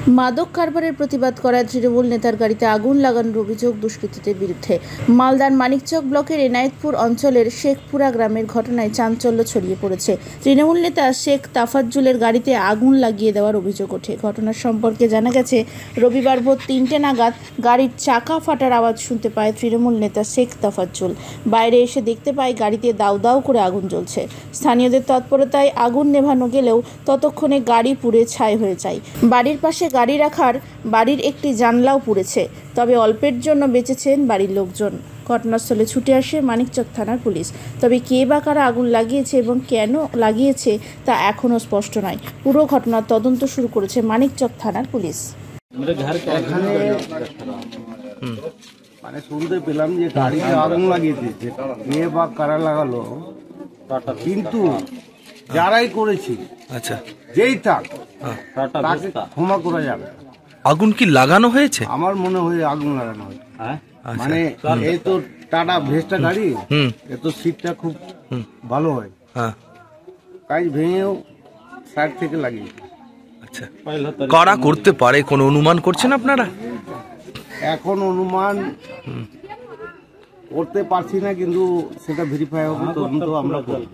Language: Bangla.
মাদক কারবারের প্রতিবাদ করায় তৃণমূল নেতার গাড়িতে আগুন লাগানোর অভিযোগ দুষ্কৃতীদের বিরুদ্ধে। মালদার মানিকচক ব্লকের এনায়েতপুর অঞ্চলের শেখপুরা গ্রামের ঘটনায় চাঞ্চল্য ছড়িয়ে পড়েছে। তৃণমূল নেতা শেখ তাফাজ্জুলের গাড়িতে আগুন লাগিয়ে দেওয়ার অভিযোগ ওঠে। ঘটনার সম্পর্কে জানা গেছে, রবিবার ভোর 3টে নাগাদ গাড়ির চাকা ফাটার আওয়াজ শুনতে পায় তৃণমূল নেতা শেখ তাফাজ্জুল। বাইরে এসে দেখতে পায় গাড়িতে দাউ দাউ করে আগুন জ্বলছে। স্থানীয়দের তৎপরতায় আগুন নেভানো গেলেও ততক্ষণে গাড়ি পুড়ে ছাই হয়ে যায়। বাড়ির পাশে গাড়ি রাখার বাড়ির একটি জানলাও পুড়েছে, তবে অল্পের জন্য বেঁচেছেন বাড়ির লোকজন। ঘটনাস্থলে ছুটে আসে মানিকচক থানার পুলিশ। তবে কে বা কারা আগুন লাগিয়েছে এবং কেন লাগিয়েছে তা এখনও স্পষ্ট নয়। পুরো ঘটনার তদন্ত শুরু করেছে মানিকচক থানার পুলিশ। মানে শুনতে পেলাম যে গাড়িতে আগুন লাগিয়েছে, কে বা কারা লাগালো, কিন্তু যারাই করেছে, আচ্ছা যেই থাক তাকে ক্ষমা করা যাবে। আগুন কি লাগানো হয়েছে? আমার মনে হয় আগুন লাগানো হয়েছে। মানে এই তো টাটা ভেস্টা গাড়ি, এ তো সিটটা খুব ভালো হয়, কাজ ভেঙেও সাইড থেকে লাগিয়েছে। আচ্ছা, কারা করতে পারে কোন অনুমান করছেন আপনারা? এখন অনুমান করতে পারছি না, কিন্তু সেটা ভেরিফাই হবে, তদন্ত আমরা করব।